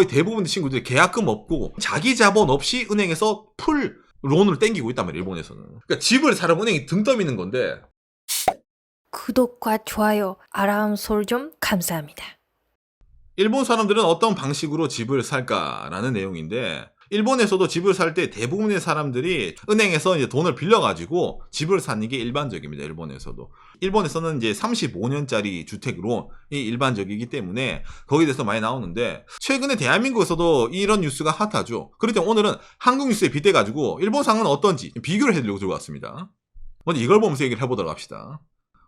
거의 대부분의 친구들이 계약금 없고 자기 자본 없이 은행에서 풀 론을 땡기고 있단 말이에요, 일본에서는. 그러니까 집을 사려면 은행이 등 떠미는 건데. 구독과 좋아요, 알람 설정 감사합니다. 일본 사람들은 어떤 방식으로 집을 살까라는 내용인데, 일본에서도 집을 살 때 대부분의 사람들이 은행에서 이제 돈을 빌려가지고 집을 사는 게 일반적입니다. 일본에서도. 일본에서는 이제 35년짜리 주택론이 일반적이기 때문에 거기에 대해서 많이 나오는데, 최근에 대한민국에서도 이런 뉴스가 핫하죠. 그렇기 때문에 오늘은 한국 뉴스에 빗대가지고 일본 상황은 어떤지 비교를 해드리려고 들어왔습니다. 먼저 이걸 보면서 얘기를 해보도록 합시다.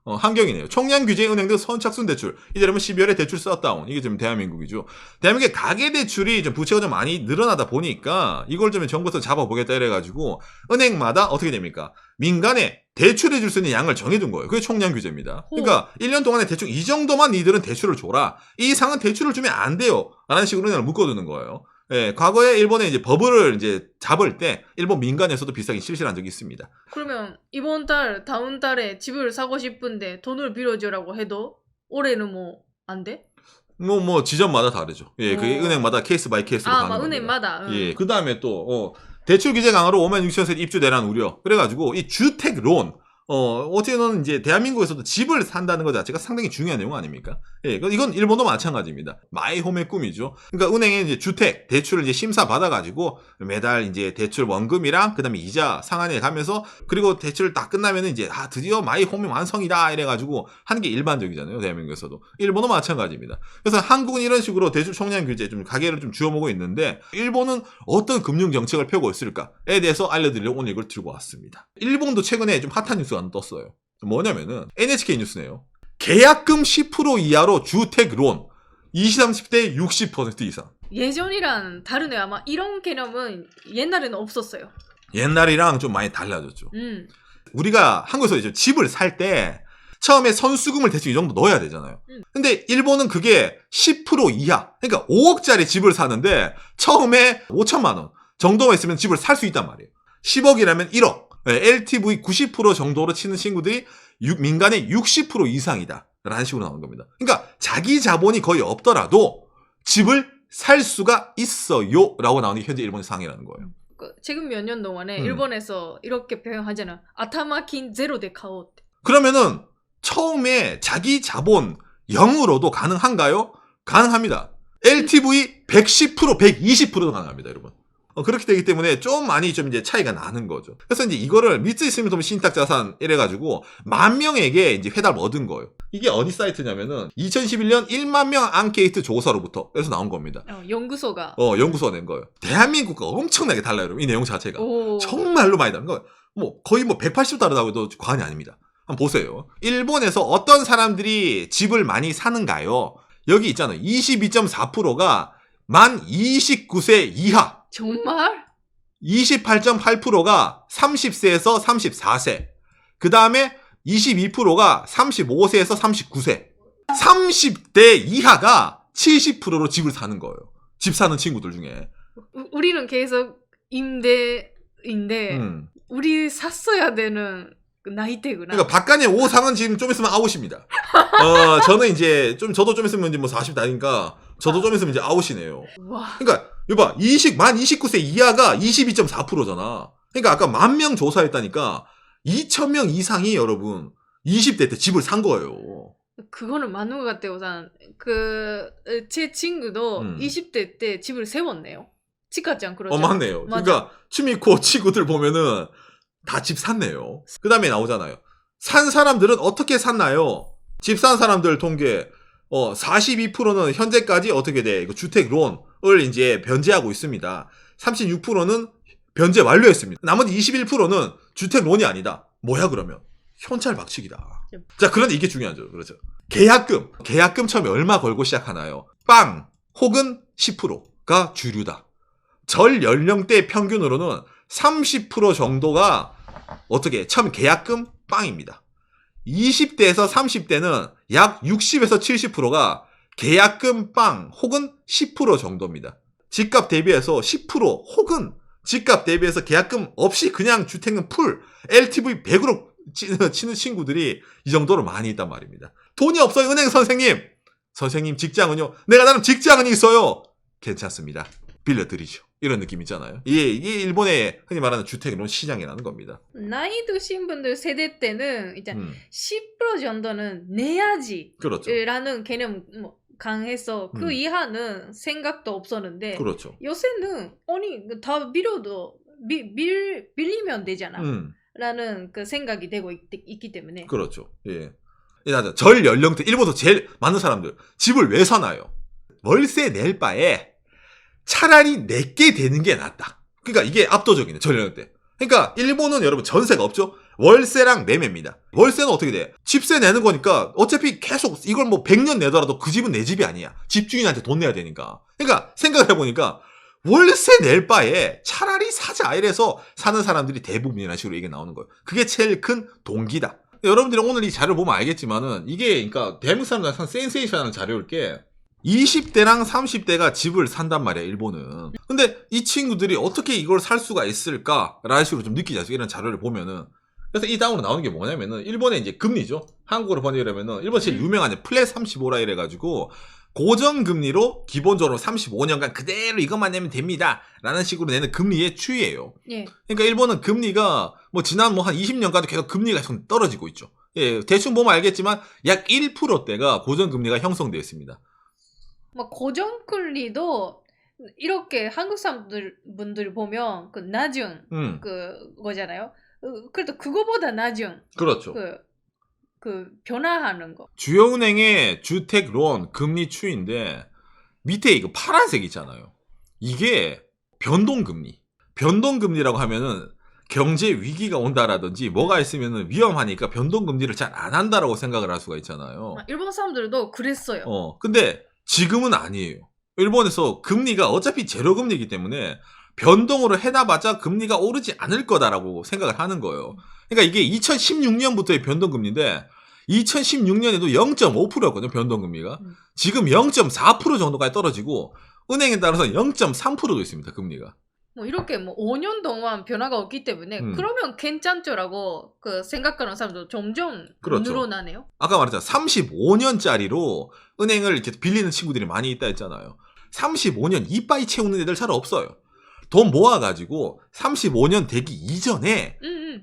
한경이네요. 총량 규제 은행들 선착순 대출. 이제라면 12월에 대출 셧다운. 이게 지금 대한민국이죠. 대한민국의 가계대출이 좀 부채가 좀 많이 늘어나다 보니까 이걸 좀 정부에서 잡아보겠다 이래가지고 은행마다 어떻게 됩니까? 민간에 대출해줄 수 있는 양을 정해둔 거예요. 그게 총량 규제입니다. 그러니까 1년 동안에 대충 이 정도만 니들은 대출을 줘라. 이 이상은 대출을 주면 안 돼요. 라는 식으로 은행을 묶어두는 거예요. 예, 과거에 일본에 이제 버블을 이제 잡을 때 일본 민간에서도 비슷하게 실시한 적이 있습니다. 그러면 이번 달, 다음 달에 집을 사고 싶은데 돈을 빌려주라고 해도 올해는 뭐 안 돼? 뭐 지점마다 다르죠. 예, 그게 은행마다 케이스 바이 케이스로 가는 겁니다. 은행마다. 예, 그 다음에 또 대출 규제 강화로 56,000세대 입주 대란 우려. 그래가지고 이 주택 론. 어떻게 보면 이제 대한민국에서도 집을 산다는 것 자체가 상당히 중요한 내용 아닙니까? 예, 이건 일본도 마찬가지입니다. 마이홈의 꿈이죠. 그러니까 은행에 이제 주택, 대출을 이제 심사 받아가지고 매달 이제 대출 원금이랑 그 다음에 이자 상한에 가면서 그리고 대출을 딱 끝나면은 이제 드디어 마이홈이 완성이다 이래가지고 하는 게 일반적이잖아요. 대한민국에서도. 일본도 마찬가지입니다. 그래서 한국은 이런 식으로 대출 총량 규제 좀 가계를 좀 쥐어먹고 있는데 일본은 어떤 금융 정책을 펴고 있을까에 대해서 알려드리려고 오늘 이걸 들고 왔습니다. 일본도 최근에 좀 핫한 뉴스가 떴어요. 뭐냐면은 NHK 뉴스네요. 계약금 10% 이하로 주택론 20, 30대 60% 이상. 예전이랑 다르네요. 아마 이런 개념은 옛날에는 없었어요. 옛날이랑 좀 많이 달라졌죠. 우리가 한국에서 이제 집을 살 때 처음에 선수금을 대충 이 정도 넣어야 되잖아요. 근데 일본은 그게 10% 이하, 그러니까 5억짜리 집을 사는데 처음에 5천만 원 정도만 있으면 집을 살 수 있단 말이에요. 10억이라면 1억. LTV 90% 정도로 치는 친구들이 민간의 60% 이상이다 라는 식으로 나오는 겁니다. 그러니까 자기 자본이 거의 없더라도 집을 살 수가 있어요 라고 나오는 게 현재 일본의 상황이라는 거예요. 지금 몇 년 동안에 일본에서 이렇게 표현하잖아. 아타마킨 제로 데 카오. 그러면은 처음에 자기 자본 0으로도 가능한가요? 가능합니다. LTV 110%, 120%도 가능합니다, 여러분. 그렇게 되기 때문에 좀 많이 좀 이제 차이가 나는 거죠. 그래서 이제 이거를 미쓰이 스미토모 신탁자산 이래가지고 10,000명에게 이제 회답을 얻은 거예요. 이게 어디 사이트냐면은 2011년 10,000명 앙케이트 조사로부터 그래서 나온 겁니다. 연구소가. 연구소가 낸 거예요. 대한민국과 엄청나게 달라요, 여러분. 이 내용 자체가. 오. 정말로 많이 다른 거예요. 거의 180도 다르다고 해도 과언이 아닙니다. 한번 보세요. 일본에서 어떤 사람들이 집을 많이 사는가요? 여기 있잖아요. 22.4%가 만 29세 이하. 정말? 28.8%가 30세에서 34세. 그 다음에 22%가 35세에서 39세. 30대 이하가 70%로 집을 사는 거예요. 집 사는 친구들 중에. 우리는 계속 임대인데 우리 샀어야 되는 나이대구나. 그러니까 박간의 오상은 지금 좀 있으면 아웃입니다. 저는 이제 저도 좀 있으면 이제 뭐 40대니까 저도 좀 있으면 이제 아웃이네요. 와. 그러니까 이봐, 만 29세 이하가 22.4%잖아. 그러니까 아까 10,000명 조사했다니까 2,000명 이상이 여러분 20대 때 집을 산 거예요. 그거는 맞는 것 같아요. 우선 제 친구도 20대 때 집을 세웠네요. 집값장 그러죠. 맞네요. 맞아. 그러니까 추미코 친구들 보면은 다 집 샀네요. 그 다음에 나오잖아요. 산 사람들은 어떻게 샀나요? 집 산 사람들 통계 42%는 현재까지 어떻게 돼? 이거 주택론을 이제 변제하고 있습니다. 36%는 변제 완료했습니다. 나머지 21%는 주택론이 아니다. 뭐야 그러면? 현찰 박치기다. 자, 그런데 이게 중요하죠. 그렇죠. 계약금 처음에 얼마 걸고 시작하나요? 빵 혹은 10%가 주류다. 절 연령대 평균으로는 30% 정도가 어떻게 처음 계약금 빵입니다. 20대에서 30대는 약 60에서 70%가 계약금 빵 혹은 10% 정도입니다. 집값 대비해서 10% 혹은 집값 대비해서 계약금 없이 그냥 주택은 풀 LTV 100으로 치는 친구들이 이 정도로 많이 있단 말입니다. 돈이 없어요, 은행 선생님. 선생님 직장은요? 내가 나름 직장은 있어요. 괜찮습니다. 빌려드리죠. 이런 느낌 있잖아요. 이게 일본의 흔히 말하는 주택론 시장이라는 겁니다. 나이 드신 분들 세대 때는 이제 10% 정도는 내야지라는 그렇죠. 개념 강해서 그 이하는 생각도 없었는데 그렇죠. 요새는 아니 다 빌려도 빌리면 되잖아 라는 그 생각이 되고 있기 때문에 그렇죠. 예. 절 연령대 일본에서 제일 많은 사람들 집을 왜 사나요? 월세 낼 바에 차라리 내게 되는 게 낫다. 그러니까 이게 압도적이네. 절 연령대. 그러니까 일본은 여러분 전세가 없죠. 월세랑 매매입니다. 월세는 어떻게 돼? 집세 내는 거니까 어차피 계속 이걸 뭐 100년 내더라도 그 집은 내 집이 아니야. 집주인한테 돈 내야 되니까. 그러니까 생각을 해보니까 월세 낼 바에 차라리 사자 이래서 사는 사람들이 대부분이라는 식으로 얘기 나오는 거예요. 그게 제일 큰 동기다. 여러분들이 오늘 이 자료를 보면 알겠지만은 이게 그러니까 대한민국 사람들 상 센세이션하는 자료일 게 20대랑 30대가 집을 산단 말이야, 일본은. 근데 이 친구들이 어떻게 이걸 살 수가 있을까라는 식으로 좀 느끼지 않습니까? 이런 자료를 보면은. 그래서 이 다음으로 나오는 게 뭐냐면은, 일본의 이제 금리죠. 한국어로 번역하면은, 일본 제일 유명한 플랫 35라 이래가지고, 고정금리로 기본적으로 35년간 그대로 이것만 내면 됩니다. 라는 식으로 내는 금리의 추이예요. 예. 그러니까 일본은 금리가 뭐 지난 뭐 한 20년간도 계속 금리가 계속 떨어지고 있죠. 예, 대충 보면 알겠지만 약 1%대가 고정금리가 형성되어 있습니다. 막 고정금리도 이렇게 한국 사람들 보면 그 낮은 그거잖아요. 그래도 그거보다 낮은 그렇죠. 그 변화하는 거. 주요 은행의 주택 론 금리 추이인데 밑에 이거 파란색 있잖아요. 이게 변동금리. 변동금리라고 하면은 경제 위기가 온다라든지 뭐가 있으면은 위험하니까 변동금리를 잘 안 한다라고 생각을 할 수가 있잖아요. 일본 사람들도 그랬어요. 근데 지금은 아니에요. 일본에서 금리가 어차피 제로금리이기 때문에 변동으로 해놔봤자 금리가 오르지 않을 거다라고 생각을 하는 거예요. 그러니까 이게 2016년부터의 변동금리인데 2016년에도 0.5%였거든요. 변동금리가. 지금 0.4% 정도까지 떨어지고 은행에 따라서 0.3%도 있습니다. 금리가. 뭐 이렇게 뭐 5년 동안 변화가 없기 때문에 그러면 괜찮죠라고 그 생각하는 사람도 점점 그렇죠. 늘어나네요. 아까 말했잖아. 35년짜리로 은행을 이렇게 빌리는 친구들이 많이 있다 했잖아요. 35년 이빠이 채우는 애들 잘 없어요. 돈 모아가지고 35년 되기 이전에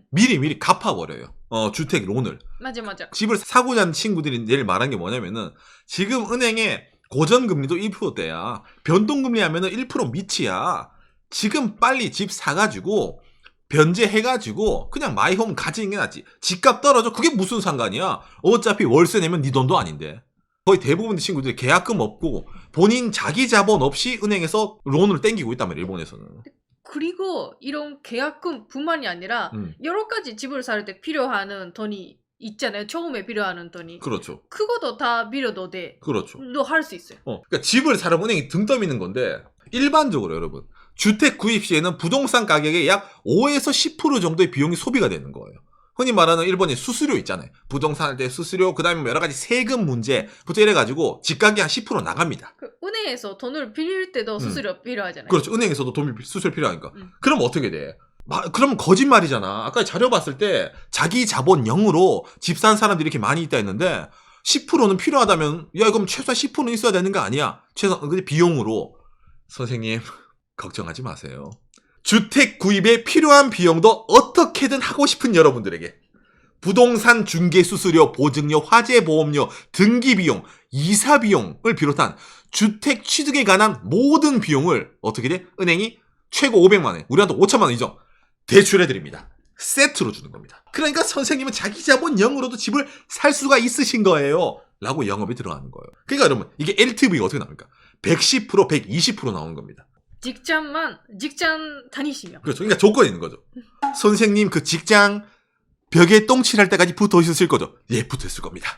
미리 갚아버려요. 주택 론을. 맞아. 집을 사고자 하는 친구들이 내일 말한 게 뭐냐면은 지금 은행에 고정금리도 1%대야. 변동금리 하면은 1% 밑이야. 지금 빨리 집 사가지고 변제해가지고 그냥 마이홈 가지는 게 낫지. 집값 떨어져. 그게 무슨 상관이야. 어차피 월세 내면 네 돈도 아닌데. 거의 대부분의 친구들이 계약금 없고 본인 자기 자본 없이 은행에서 론을 땡기고 있단 말이에요. 일본에서는. 그리고 이런 계약금 뿐만이 아니라 여러 가지 집을 살 때 필요한 돈이 있잖아요. 처음에 필요한 돈이. 그렇죠. 그것도 다 빌려도 돼. 그렇죠. 너 할 수 있어요. 그러니까 집을 사려면 은행이 등 떠미는 건데 일반적으로 여러분 주택 구입 시에는 부동산 가격의 약 5에서 10% 정도의 비용이 소비가 되는 거예요. 흔히 말하는 일본의 수수료 있잖아요. 부동산 할 때 수수료, 그 다음에 여러 가지 세금 문제부터 이래가지고 집가격이 한 10% 나갑니다. 그 은행에서 돈을 빌릴 때도 수수료 필요하잖아요. 그렇죠. 은행에서도 수수료 필요하니까. 그럼 어떻게 돼? 그럼 거짓말이잖아. 아까 자료 봤을 때 자기 자본 0으로 집 산 사람들이 이렇게 많이 있다 했는데 10%는 필요하다면 야 그럼 최소한 10%는 있어야 되는 거 아니야? 최소한 비용으로. 선생님 걱정하지 마세요. 주택 구입에 필요한 비용도 어떻게든 하고 싶은 여러분들에게 부동산 중개 수수료, 보증료, 화재 보험료, 등기 비용, 이사 비용을 비롯한 주택 취득에 관한 모든 비용을 어떻게 돼? 은행이 최고 500만 원, 우리한테 5천만 원 이정 대출해 드립니다. 세트로 주는 겁니다. 그러니까 선생님은 자기 자본 0으로도 집을 살 수가 있으신 거예요. 라고 영업이 들어가는 거예요. 그러니까 여러분 이게 LTV가 어떻게 나옵니까? 110%, 120% 나오는 겁니다. 직장 다니시면. 그렇죠. 그러니까 조건이 있는 거죠. 선생님 그 직장 벽에 똥칠할 때까지 붙어 있으실 거죠? 예, 붙어 있을 겁니다.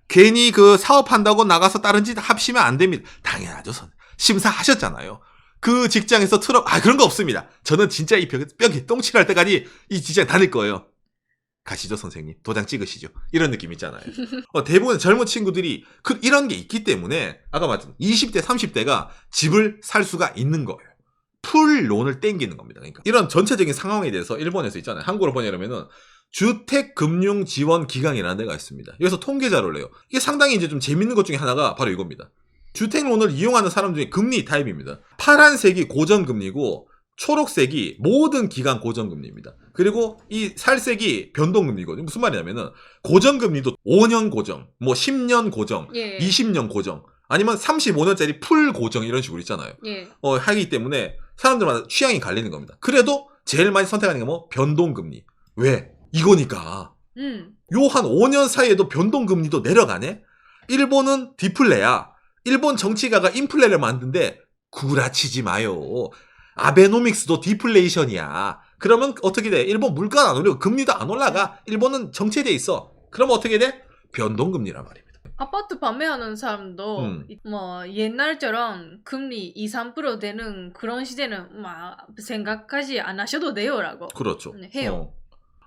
괜히 그 사업한다고 나가서 다른 짓 합치면 안 됩니다. 당연하죠. 심사하셨잖아요. 그 직장에서 그런 거 없습니다. 저는 진짜 이 벽에 똥칠할 때까지 이 직장 다닐 거예요. 가시죠, 선생님. 도장 찍으시죠. 이런 느낌 있잖아요. 대부분 젊은 친구들이 이런 게 있기 때문에 아까 말했던 20대, 30대가 집을 살 수가 있는 거예요. 풀 론을 땡기는 겁니다. 그러니까 이런 전체적인 상황에 대해서 일본에서 있잖아요. 한국어로 번역하면은 주택금융지원기관이라는 데가 있습니다. 여기서 통계 자료를 내요. 이게 상당히 이제 좀 재밌는 것 중에 하나가 바로 이겁니다. 주택론을 이용하는 사람 중에 금리 타입입니다. 파란색이 고정금리고 초록색이 모든 기간 고정금리입니다. 그리고 이 살색이 변동금리거든요. 무슨 말이냐면은 고정금리도 5년 고정, 뭐 10년 고정, 예. 20년 고정, 아니면 35년짜리 풀 고정 이런 식으로 있잖아요. 예. 하기 때문에 사람들마다 취향이 갈리는 겁니다. 그래도 제일 많이 선택하는 게 뭐 변동금리. 왜? 이거니까. 요 한 5년 사이에도 변동금리도 내려가네? 일본은 디플레야. 일본 정치가가 인플레를 만든데 구라치지 마요. 아베노믹스도 디플레이션이야. 그러면 어떻게 돼? 일본 물가는 안 오르고 금리도 안 올라가. 일본은 정체돼 있어. 그러면 어떻게 돼? 변동금리란 말입니다. 아파트 판매하는 사람도 뭐 옛날처럼 금리 2, 3% 되는 그런 시대는 막 생각하지 안 하셔도 돼요라고 그렇죠. 해요.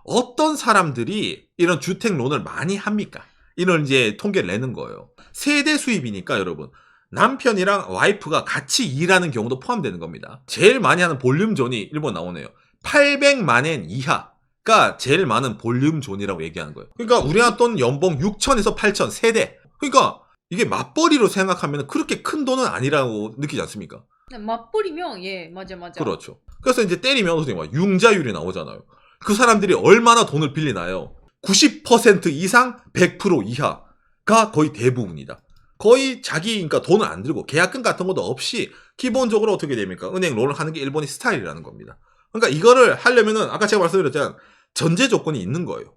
어떤 사람들이 이런 주택론을 많이 합니까? 이런 이제 통계를 내는 거예요. 세대 수입이니까 여러분. 남편이랑 와이프가 같이 일하는 경우도 포함되는 겁니다. 제일 많이 하는 볼륨존이 일본 나오네요. 800만엔 이하가 제일 많은 볼륨존이라고 얘기하는 거예요. 그러니까 우리나라 돈 연봉 6천에서 8천 세대. 그러니까 이게 맞벌이로 생각하면 그렇게 큰 돈은 아니라고 느끼지 않습니까? 맞벌이면 예 맞아. 그렇죠. 그래서 이제 때리면 어떻게 막 융자율이 나오잖아요. 그 사람들이 얼마나 돈을 빌리나요? 90% 이상 100% 이하가 거의 대부분이다. 거의 자기 그러니까 돈을 안 들고 계약금 같은 것도 없이 기본적으로 어떻게 됩니까? 은행 론을 하는 게 일본의 스타일이라는 겁니다. 그러니까 이거를 하려면은 아까 제가 말씀드렸잖아요. 전제 조건이 있는 거예요.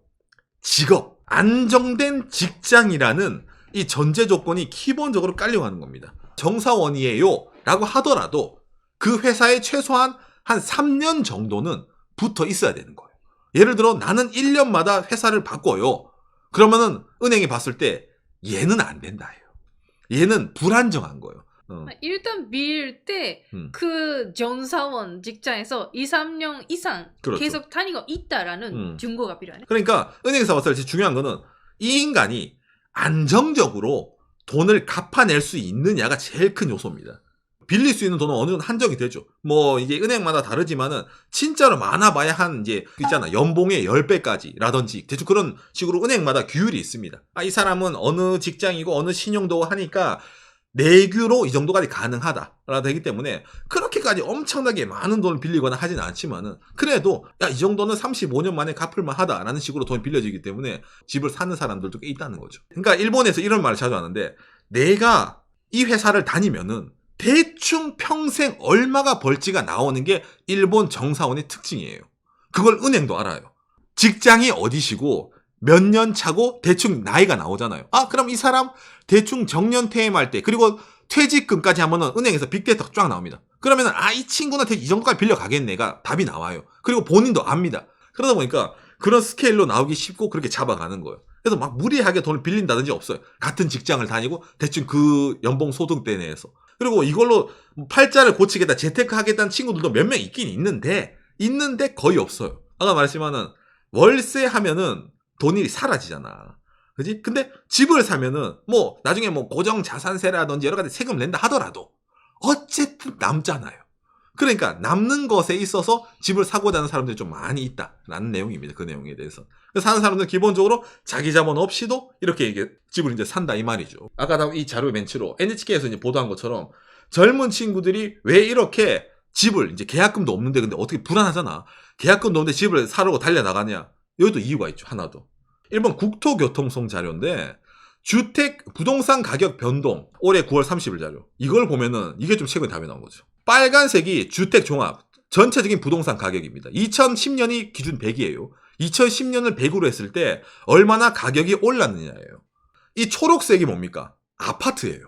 직업, 안정된 직장이라는 이 전제 조건이 기본적으로 깔려고 하는 겁니다. 정사원이에요 라고 하더라도 그 회사에 최소한 한 3년 정도는 붙어 있어야 되는 거예요. 예를 들어 나는 1년마다 회사를 바꿔요. 그러면은 은행이 봤을 때 얘는 안 된다 해요. 얘는 불안정한 거예요. 일단 빌 때 그 전사원 직장에서 2, 3년 이상 그렇죠. 계속 다니고 있다라는 증거가 필요하네. 그러니까 은행에서 봤을 때 중요한 거는 이 인간이 안정적으로 돈을 갚아낼 수 있느냐가 제일 큰 요소입니다. 빌릴 수 있는 돈은 어느 정도 한정이 되죠. 뭐 이게 은행마다 다르지만은 진짜로 많아봐야 한 이제 있잖아 연봉의 10배까지라든지 대충 그런 식으로 은행마다 규율이 있습니다. 이 사람은 어느 직장이고 어느 신용도 하니까 내규로 이 정도까지 가능하다라 되기 때문에 그렇게까지 엄청나게 많은 돈을 빌리거나 하진 않지만은 그래도 이 정도는 35년 만에 갚을만 하다라는 식으로 돈이 빌려지기 때문에 집을 사는 사람들도 꽤 있다는 거죠. 그러니까 일본에서 이런 말을 자주 하는데 내가 이 회사를 다니면은 대충 평생 얼마가 벌지가 나오는 게 일본 정사원의 특징이에요. 그걸 은행도 알아요. 직장이 어디시고 몇 년 차고 대충 나이가 나오잖아요. 그럼 이 사람 대충 정년퇴임할 때 그리고 퇴직금까지 하면은 은행에서 빅데이터가 쫙 나옵니다. 그러면은 이 친구는 이 정도까지 빌려가겠네가 답이 나와요. 그리고 본인도 압니다. 그러다 보니까 그런 스케일로 나오기 쉽고 그렇게 잡아가는 거예요. 그래서 막 무리하게 돈을 빌린다든지 없어요. 같은 직장을 다니고 대충 그 연봉 소득대 내에서. 그리고 이걸로 팔자를 고치겠다, 재테크하겠다는 친구들도 몇 명 있긴 있는데 거의 없어요. 아까 말했지만은 월세 하면은 돈이 사라지잖아. 그지? 근데 집을 사면은 뭐 나중에 뭐 고정 자산세라든지 여러 가지 세금 낸다 하더라도 어쨌든 남잖아요. 그러니까 남는 것에 있어서 집을 사고자 하는 사람들이 좀 많이 있다라는 내용입니다. 그 내용에 대해서. 그래서 사는 사람들은 기본적으로 자기 자본 없이도 이렇게 이게 집을 이제 산다 이 말이죠. 아까 이 자료 멘트로 NHK에서 이제 보도한 것처럼 젊은 친구들이 왜 이렇게 집을 이제 계약금도 없는데 근데 어떻게 불안하잖아. 계약금도 없는데 집을 사려고 달려나가냐. 여기도 이유가 있죠. 하나 더. 일본 국토교통성 자료인데 주택 부동산 가격 변동 올해 9월 30일 자료. 이걸 보면은 이게 좀 최근에 답이 나온 거죠. 빨간색이 주택 종합 전체적인 부동산 가격입니다. 2010년이 기준 100이에요. 2010년을 100으로 했을 때 얼마나 가격이 올랐느냐예요. 이 초록색이 뭡니까? 아파트예요.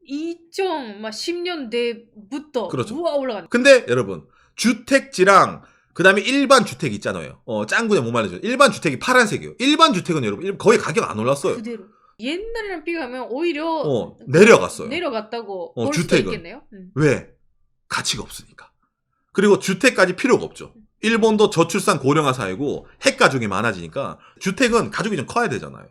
2010년 대부터 그렇죠. 우와 올라가네. 근데 여러분 주택지랑 그 다음에 일반 주택 있잖아요. 짱구냐 못 말해줘. 일반 주택이 파란색이에요. 일반 주택은 여러분 거의 가격 안 올랐어요. 그대로. 옛날이랑 비교하면 오히려 내려갔어요. 내려갔다고 볼 수도 주택은. 있겠네요. 왜? 가치가 없으니까. 그리고 주택까지 필요가 없죠. 일본도 저출산 고령화 사회고 핵가족이 많아지니까 주택은 가족이 좀 커야 되잖아요.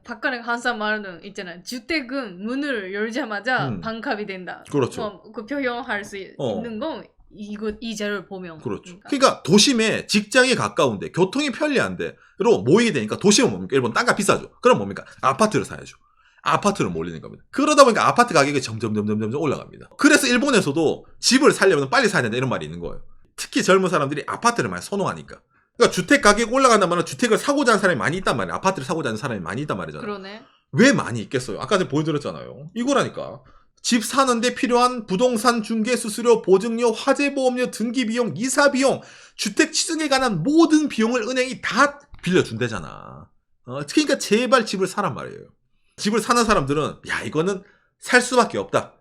박근혜 항상 말하는 있잖아요. 주택은 문을 열자마자 반값이 된다. 그렇죠. 그 표현할 수 있는 건 이 자료를 보면. 그렇죠. 그러니까 도심에 직장이 가까운데 교통이 편리한데 로 모이게 되니까 도심은 뭡니까? 일본 땅값 비싸죠. 그럼 뭡니까? 아파트를 사야죠. 아파트로 몰리는 겁니다. 그러다 보니까 아파트 가격이 점점 올라갑니다. 그래서 일본에서도 집을 살려면 빨리 사야 된다 이런 말이 있는 거예요. 특히 젊은 사람들이 아파트를 많이 선호하니까. 그러니까 주택 가격이 올라간다면 말은 주택을 사고자 하는 사람이 많이 있단 말이에요. 아파트를 사고자 하는 사람이 많이 있단 말이잖아요. 그러네. 왜 많이 있겠어요? 아까 전에 보여드렸잖아요. 이거라니까. 집 사는데 필요한 부동산 중개 수수료, 보증료, 화재보험료, 등기비용, 이사비용, 주택 취득에 관한 모든 비용을 은행이 다 빌려준대잖아. 그러니까 제발 집을 사란 말이에요. 집을 사는 사람들은 야 이거는 살 수밖에 없다.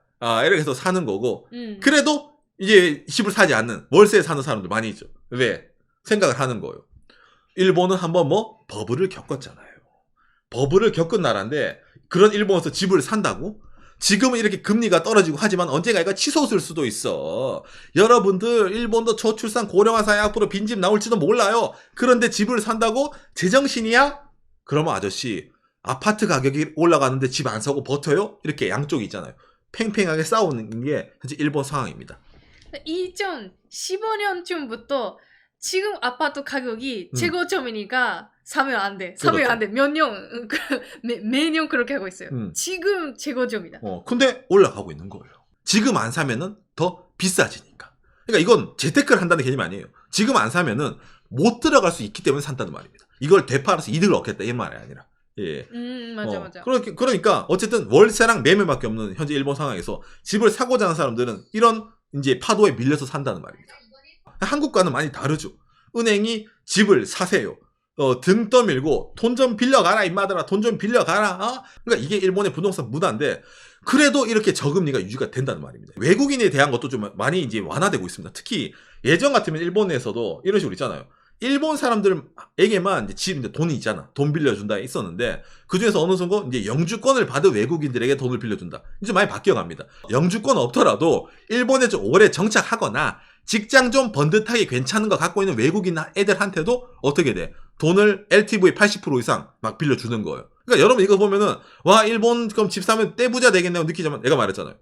이렇게 해서 사는 거고 그래도 이제 집을 사지 않는 월세에 사는 사람들 많이 있죠. 왜? 생각을 하는 거예요. 일본은 한번 버블을 겪었잖아요. 버블을 겪은 나라인데 그런 일본에서 집을 산다고? 지금은 이렇게 금리가 떨어지고 하지만 언젠가 치솟을 수도 있어. 여러분들 일본도 저출산 고령화 사회 앞으로 빈집 나올지도 몰라요. 그런데 집을 산다고? 제정신이야? 그러면 아저씨 아파트 가격이 올라가는데 집 안 사고 버텨요? 이렇게 양쪽이 있잖아요. 팽팽하게 싸우는 게 현재 일본 상황입니다. 2015년쯤부터 지금 아파트 가격이 최고점이니까 사면 안 돼. 사면 그렇죠. 안 돼. 몇 년, 매년 그렇게 하고 있어요. 지금 최고점이다. 근데 올라가고 있는 거예요. 지금 안 사면은 더 비싸지니까. 그러니까 이건 재테크를 한다는 개념이 아니에요. 지금 안 사면은 못 들어갈 수 있기 때문에 산다는 말입니다. 이걸 되팔아서 이득을 얻겠다 이 말이 아니라. 예. 맞아. 그러니까 어쨌든 월세랑 매매밖에 없는 현재 일본 상황에서 집을 사고자 하는 사람들은 이런 이제 파도에 밀려서 산다는 말입니다. 한국과는 많이 다르죠. 은행이 집을 사세요. 등 떠밀고 돈 좀 빌려가라 임마들아 돈 좀 빌려가라. 그러니까 이게 일본의 부동산 문화인데 그래도 이렇게 저금리가 유지가 된다는 말입니다. 외국인에 대한 것도 좀 많이 이제 완화되고 있습니다. 특히 예전 같으면 일본에서도 이런 식으로 있잖아요. 일본 사람들에게만 이제 이제 돈이 있잖아. 돈 빌려준다 있었는데 그 중에서 어느 정도 이제 영주권을 받은 외국인들에게 돈을 빌려준다. 이제 많이 바뀌어갑니다. 영주권 없더라도 일본에 좀 오래 정착하거나 직장 좀 번듯하게 괜찮은 거 갖고 있는 외국인 애들한테도 어떻게 돼? 돈을 LTV 80% 이상 막 빌려주는 거예요. 그러니까 여러분 이거 보면은 와 일본 그럼 집 사면 떼부자 되겠네요 느끼지만 내가 말했잖아요.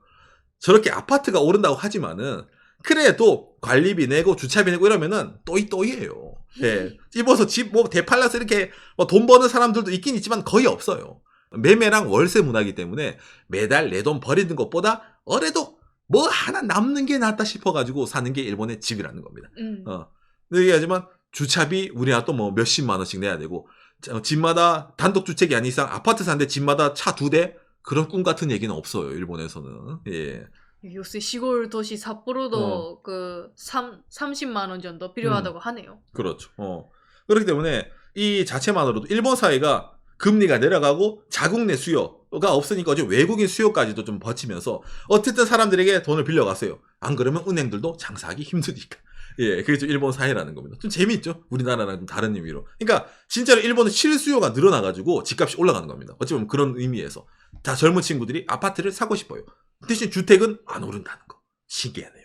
저렇게 아파트가 오른다고 하지만은 그래도 관리비 내고 주차비 내고 이러면은 또이또이예요. 예. 집어서 집 대팔라서 이렇게 돈 버는 사람들도 있긴 있지만 거의 없어요. 매매랑 월세 문화이기 때문에 매달 내 돈 버리는 것보다 어래도 뭐 하나 남는 게 낫다 싶어가지고 사는 게 일본의 집이라는 겁니다. 얘기하지만 주차비 우리나라 또 몇십만 원씩 내야 되고 집마다 단독주택이 아닌 이상 아파트 사는데 집마다 차 2대 그런 꿈 같은 얘기는 없어요. 일본에서는. 예. 요새 시골 도시 삿포로도 30만 원 정도 필요하다고 하네요. 그렇죠. 그렇기 때문에 이 자체만으로도 일본 사회가 금리가 내려가고 자국 내 수요가 없으니까 어제 외국인 수요까지도 좀 버티면서 어쨌든 사람들에게 돈을 빌려가세요. 안 그러면 은행들도 장사하기 힘드니까. 예, 그게 좀 일본 사회라는 겁니다. 좀 재미있죠? 우리나라랑 좀 다른 의미로. 그러니까 진짜로 일본은 실수요가 늘어나가지고 집값이 올라가는 겁니다. 어찌 보면 그런 의미에서 다 젊은 친구들이 아파트를 사고 싶어요. 대신 주택은 안 오른다는 거. 신기하네요.